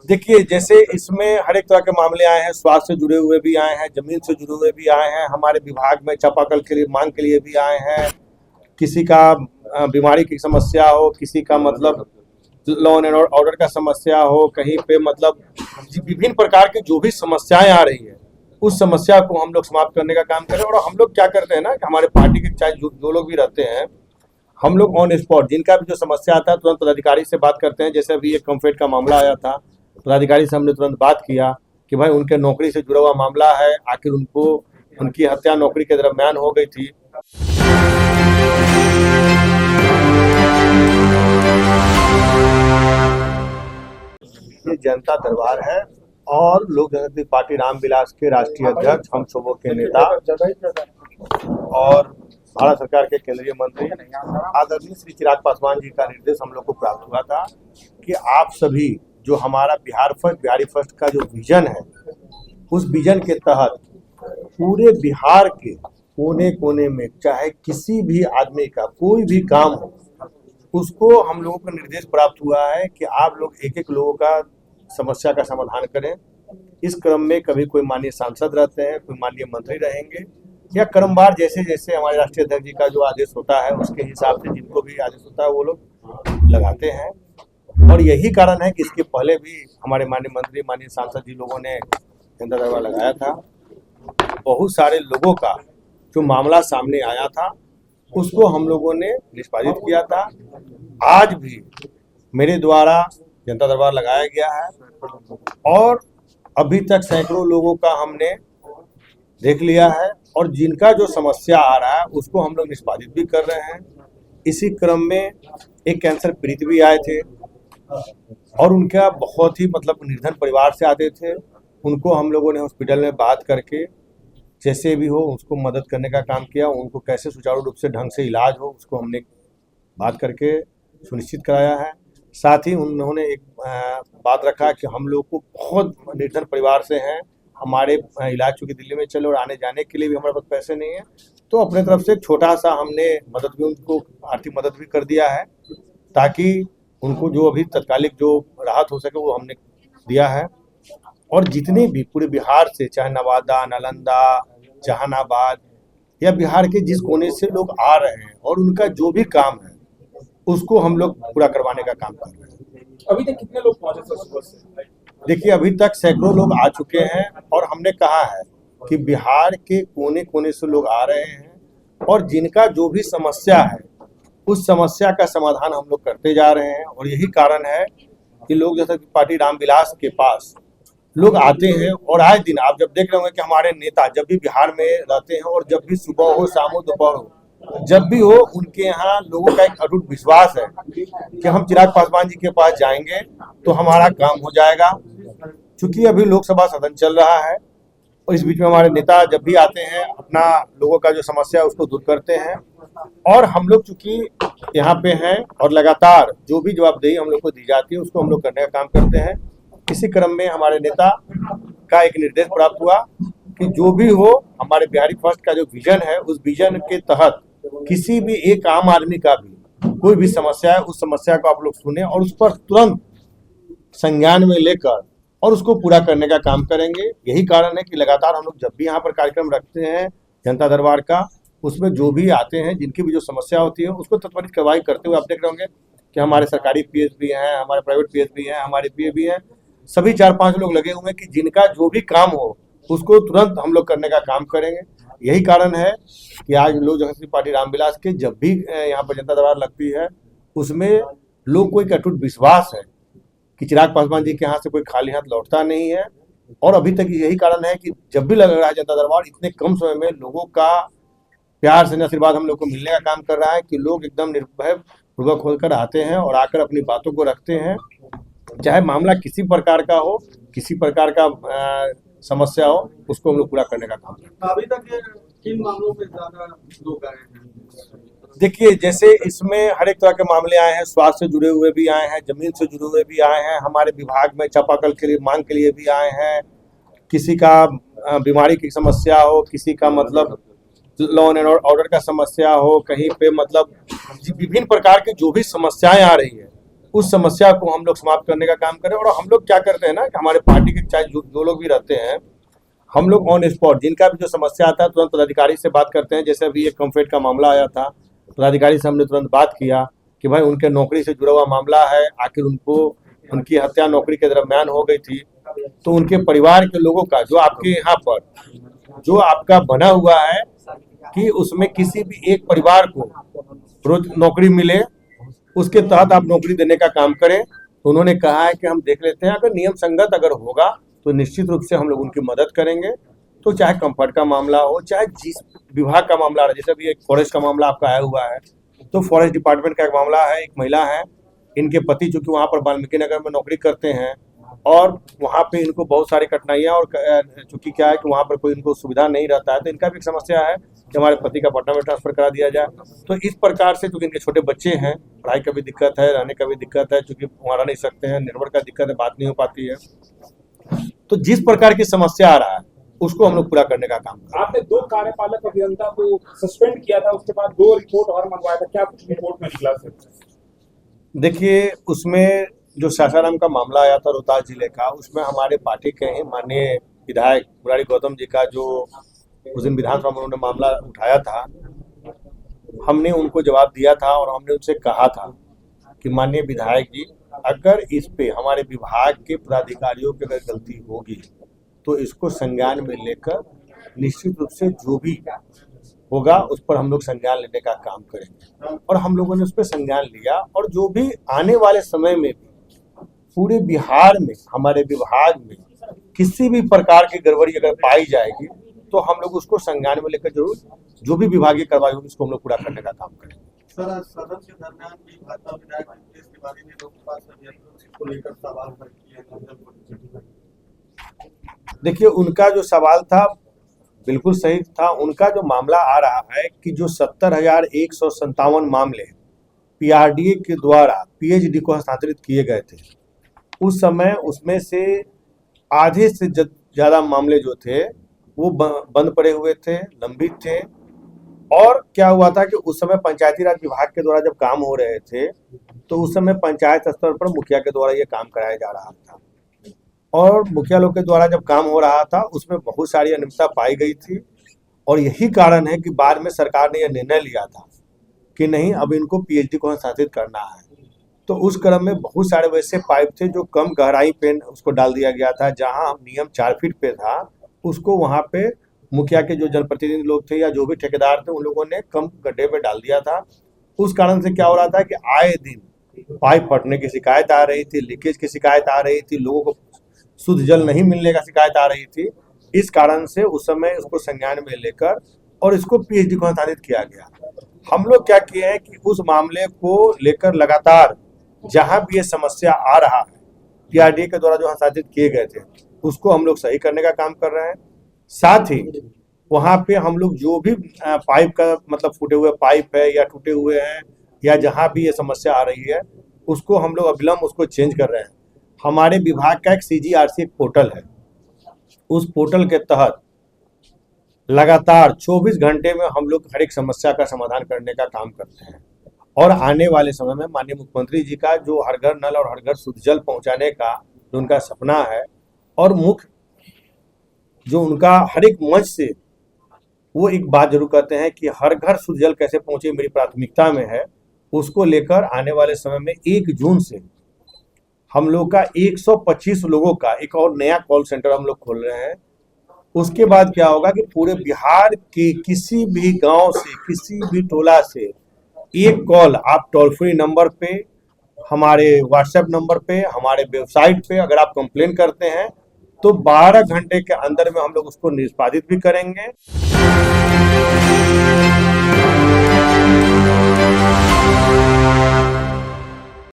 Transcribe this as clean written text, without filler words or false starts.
देखिए, जैसे इसमें हर एक तरह के मामले आए हैं, स्वास्थ्य से जुड़े हुए भी आए हैं, जमीन से जुड़े हुए भी आए हैं, हमारे विभाग में चापाकल के लिए मांग के लिए भी आए हैं। किसी का बीमारी की समस्या हो, किसी का मतलब लॉ एंड ऑर्डर का समस्या हो, कहीं पे मतलब विभिन्न प्रकार की जो भी समस्याएं आ रही है, उस समस्या को हम लोग समाप्त करने का काम करें। और हम लोग क्या करते हैं ना कि हमारे पार्टी के चाहे जो लोग भी रहते हैं, हम लोग ऑन स्पॉट जिनका भी जो समस्या आता है तुरंत पदाधिकारी से बात करते हैं। जैसे अभी एक कम्फेट का मामला आया था, पदाधिकारी से हमने तुरंत बात किया कि भाई उनके नौकरी से जुड़ा हुआ मामला है, आखिर उनको उनकी हत्या नौकरी के दरमियान हो गई थी। ये जनता दरबार है और लोक जनशक्ति पार्टी रामविलास के राष्ट्रीय अध्यक्ष, हम सबों के नेता और भारत सरकार के केंद्रीय मंत्री आदरणीय श्री चिराग पासवान जी का निर्देश हम लोग को प्राप्त हुआ था कि आप सभी जो हमारा बिहार फर्स्ट बिहारी फर्स्ट का जो विजन है, उस विजन के तहत पूरे बिहार के कोने कोने में चाहे किसी भी आदमी का कोई भी काम हो, उसको हम लोगों को निर्देश प्राप्त हुआ है कि आप लोग एक एक लोगों का समस्या का समाधान करें। इस क्रम में कभी कोई माननीय सांसद रहते हैं, कोई माननीय मंत्री रहेंगे, या क्रमवार जैसे जैसे हमारे राष्ट्रीय अध्यक्ष जी का जो आदेश होता है उसके हिसाब से जिनको भी आदेश होता है वो लोग लगाते हैं। और यही कारण है कि इसके पहले भी हमारे माननीय मंत्री, माननीय सांसद जी लोगों ने जनता दरबार लगाया था। बहुत सारे लोगों का जो मामला सामने आया था उसको हम लोगों ने निष्पादित किया था। आज भी मेरे द्वारा जनता दरबार लगाया गया है और अभी तक सैकड़ों लोगों का हमने देख लिया है और जिनका जो समस्या आ रहा है उसको हम लोग निष्पादित भी कर रहे हैं। इसी क्रम में एक कैंसर पीड़ित भी आए थे और उनका बहुत ही मतलब निर्धन परिवार से आते थे। उनको हम लोगों ने हॉस्पिटल में बात करके जैसे भी हो उसको मदद करने का काम किया। उनको कैसे सुचारू रूप से ढंग से इलाज हो उसको हमने बात करके सुनिश्चित कराया है। साथ ही उन्होंने एक बात रखा कि हम लोग को बहुत निर्धन परिवार से हैं, हमारे इलाज चूँकि दिल्ली में चले और आने जाने के लिए भी हमारे पास पैसे नहीं है, तो अपने तरफ से एक छोटा सा हमने मदद भी उनको आर्थिक मदद भी कर दिया है ताकि उनको जो अभी तत्कालिक जो राहत हो सके वो हमने दिया है। और जितने भी पूरे बिहार से चाहे नवादा, नालंदा, जहानाबाद या बिहार के जिस कोने से लोग आ रहे हैं और उनका जो भी काम है उसको हम लोग पूरा करवाने का काम कर रहे हैं। अभी तक कितने लोग पहुंचे सर सुबह से? देखिए, अभी तक सैकड़ों लोग आ चुके हैं और हमने कहा है कि बिहार के कोने कोने से लोग आ रहे हैं और जिनका जो भी समस्या है उस समस्या का समाधान हम लोग करते जा रहे हैं। और यही कारण है कि लोग जैसे पार्टी रामविलास के पास लोग आते हैं और आए दिन आप जब देख रहे होंगे कि हमारे नेता जब भी बिहार में रहते हैं और जब भी सुबह हो, शाम हो, दोपहर हो, जब भी हो, उनके यहाँ लोगों का एक अटूट विश्वास है कि हम चिराग पासवान जी के पास जाएंगे तो हमारा काम हो जाएगा। चूंकि अभी लोकसभा सदन चल रहा है और इस बीच में हमारे नेता जब भी आते हैं अपना लोगों का जो समस्या है उसको दूर करते हैं। और हम लोग चूंकि यहाँ पे हैं और लगातार जो भी जवाबदेही हम लोग को दी जाती है उसको हम लोग करने का काम करते हैं। इसी क्रम में हमारे नेता का एक निर्देश प्राप्त हुआ कि जो भी हो हमारे बिहारी फर्स्ट का जो विजन है उस विजन के तहत किसी भी एक आम आदमी का भी कोई भी समस्या है उस समस्या को आप लोग सुने और उस पर तुरंत संज्ञान में लेकर और उसको पूरा करने का काम करेंगे। यही कारण है कि लगातार हम लोग जब भी यहाँ पर कार्यक्रम रखते हैं जनता दरबार का, उसमें जो भी आते हैं जिनकी भी जो समस्या होती है उसको त्वरित कार्रवाई करते हुए आप देख रहे होंगे कि हमारे सरकारी पीएस भी हैं, हमारे प्राइवेट पीएस भी हैं, हमारे पीए भी हैं, सभी 4-5 लोग लगे हुए हैं कि जिनका जो भी काम हो उसको तुरंत हम लोग करने का काम करेंगे। यही कारण है कि आज लोक जनशक्ति पार्टी रामविलास के जब भी यहाँ पर जनता दरबार लगती है उसमें लोग को एक अटूट विश्वास है कि चिराग पासवान जी के यहाँ से कोई खाली हाथ लौटता नहीं है। और अभी तक यही कारण है कि जब भी लग रहा है जनता दरबार इतने कम समय में लोगों का प्यार से आशीर्वाद हम लोग को मिलने का काम कर रहा है कि लोग एकदम निर्भय पूर्वक होकर आते हैं और आकर अपनी बातों को रखते हैं। चाहे मामला किसी प्रकार का हो, किसी प्रकार का समस्या हो, उसको हम लोग पूरा करने का काम करते हैं। अभी तक किन मामलों पे ज्यादा लोग आए हैं? देखिए, जैसे इसमें हर एक तरह के मामले आए हैं, स्वास्थ्य से जुड़े हुए भी आए हैं, जमीन से जुड़े हुए भी आए हैं, हमारे विभाग में चापाकल के लिए मांग के लिए भी आए हैं। किसी का बीमारी की समस्या हो, किसी का मतलब लॉ एंड ऑर्डर का समस्या हो, कहीं पे मतलब विभिन्न प्रकार की जो भी समस्याएं आ रही है उस समस्या को हम लोग समाप्त करने का काम करें। और हम लोग क्या करते हैं ना कि हमारे पार्टी के चाहे जो लोग भी रहते हैं, हम लोग ऑन स्पॉट जिनका भी जो समस्या आता है तुरंत पदाधिकारी से बात करते हैं। जैसे अभी एक कम्फेट का मामला आया था, पदाधिकारी से हमने तुरंत बात किया कि भाई उनके नौकरी से जुड़ा हुआ मामला है, आखिर उनको उनकी हत्या नौकरी के दरम्यान हो गई थी, तो उनके परिवार के लोगों का जो आपके यहाँ पर जो आपका बना हुआ है कि उसमें किसी भी एक परिवार को रोज नौकरी मिले, उसके तहत आप नौकरी देने का काम करें। तो उन्होंने कहा है कि हम देख लेते हैं, अगर नियम संगत अगर होगा तो निश्चित रूप से हम लोग उनकी मदद करेंगे। तो चाहे कंफर्ट का मामला हो, चाहे जिस विभाग का मामला हो, जैसे अभी एक फॉरेस्ट का मामला आपका आया हुआ है, तो फॉरेस्ट डिपार्टमेंट का एक मामला है। एक महिला है, इनके पति चूंकि वहाँ पर वाल्मीकि नगर में नौकरी करते हैं और वहाँ पे इनको बहुत सारी कठिनाइयाँ और चूंकि क्या है कि वहाँ पर कोई इनको सुविधा नहीं रहता है, तो इनका भी एक समस्या है कि हमारे पति का पटना में ट्रांसफर करा दिया जाए। तो इस प्रकार से चूंकि इनके छोटे बच्चे हैं, पढ़ाई का भी दिक्कत है, रहने का भी दिक्कत है, चूंकि वहाँ रह नहीं सकते हैं, निर्भर का दिक्कत है, बात नहीं हो पाती है। तो जिस प्रकार की समस्या आ रहा है उसको हम लोग पूरा करने का काम कर। आपने 2 कार्यपालक अभियंता को सस्पेंड किया था, उसके बाद 2 रिपोर्ट और मंगवाया था, क्या कुछ रिपोर्ट में निकला सर? देखिए, उसमें जो सासाराम का मामला आया था रोहतास जिले का, उसमें हमारे पार्टी के ही माननीय विधायक मुरारी गौतम जी का जो उस दिन विधानसभा में उन्होंने मामला उठाया था, हमने उनको जवाब दिया था और हमने उनसे कहा था कि माननीय विधायक जी, अगर इस पे हमारे विभाग के पदाधिकारियों की अगर गलती होगी तो इसको संज्ञान में लेकर निश्चित रूप से जो भी होगा उस पर हम लोग संज्ञान लेने का काम करेंगे। और हम लोगों ने उस पर संज्ञान लिया और जो भी आने वाले समय में भी पूरे बिहार में हमारे विभाग में किसी भी प्रकार की गड़बड़ी अगर पाई जाएगी तो हम लोग उसको संज्ञान में लेकर जरूर जो भी विभागीय कार्रवाई होगी उसको हम लोग पूरा करने का काम करेंगे। सर, आज सदन के दरमियान भी भाजपा विधायक मुकेश तिवारी ने लोकसभा अभियंता को लेकर सवाल किए। देखिए, उनका जो सवाल था बिल्कुल सही था। उनका जो मामला आ रहा है कि जो 70,157 मामले पीआरडीए के द्वारा पीएचडी को हस्तांतरित किए गए थे, उस समय उसमें से आधे से ज़्यादा मामले जो थे वो बंद पड़े हुए थे, लंबित थे। और क्या हुआ था कि उस समय पंचायती राज विभाग के द्वारा जब काम हो रहे थे तो उस समय पंचायत स्तर पर मुखिया के द्वारा ये काम कराया जा रहा था और मुखिया लोग के द्वारा जब काम हो रहा था उसमें बहुत सारी अनियमितता पाई गई थी। और यही कारण है कि बाद में सरकार ने यह निर्णय लिया था कि नहीं, अब इनको पीएचडी को हस्तांतरित करना है। तो उस क्रम में बहुत सारे वैसे पाइप थे जो कम गहराई पे उसको डाल दिया गया था। जहां नियम 4 फीट पे था उसको वहां पे मुखिया के जो जनप्रतिनिधि लोग थे या जो भी ठेकेदार थे उन लोगों ने कम गड्ढे में डाल दिया था। उस कारण से क्या हो रहा था कि आए दिन पाइप फटने की शिकायत आ रही थी, लीकेज की शिकायत आ रही थी, लोगों को शुद्ध जल नहीं मिलने का शिकायत आ रही थी। इस कारण से उस समय उसको संज्ञान में लेकर और इसको पीएचडी को हस्तांतरित किया गया। हम लोग क्या किए हैं कि उस मामले को लेकर लगातार जहां भी ये समस्या आ रहा है पीआरडीए के द्वारा जो हस्तांतरित किए गए थे उसको हम लोग सही करने का काम कर रहे हैं। साथ ही वहां पे हम लोग जो भी पाइप का मतलब फूटे हुए पाइप है या टूटे हुए हैं या जहां भी ये समस्या आ रही है उसको हम लोग अविलंब उसको चेंज कर रहे हैं। हमारे विभाग का एक CGRC एक पोर्टल है, उस पोर्टल के तहत लगातार 24 घंटे में हम लोग हर एक समस्या का समाधान करने का काम करते हैं। और आने वाले समय में माननीय मुख्यमंत्री जी का जो हर घर नल और हर घर शुद्ध जल पहुंचाने का जो उनका सपना है और मुख्य जो उनका हर एक मंच से वो एक बात जरूर कहते हैं कि हर घर शुद्ध जल कैसे पहुंचे मेरी प्राथमिकता में है, उसको लेकर आने वाले समय में 1 जून से हम लोग का 125 लोगों का एक और नया कॉल सेंटर हम लोग खोल रहे हैं। उसके बाद क्या होगा कि पूरे बिहार के किसी भी गांव से किसी भी टोला से एक कॉल आप टोल फ्री नंबर पे, हमारे व्हाट्सएप नंबर पे, हमारे वेबसाइट पे अगर आप कंप्लेन करते हैं तो 12 घंटे के अंदर में हम लोग उसको निष्पादित भी करेंगे।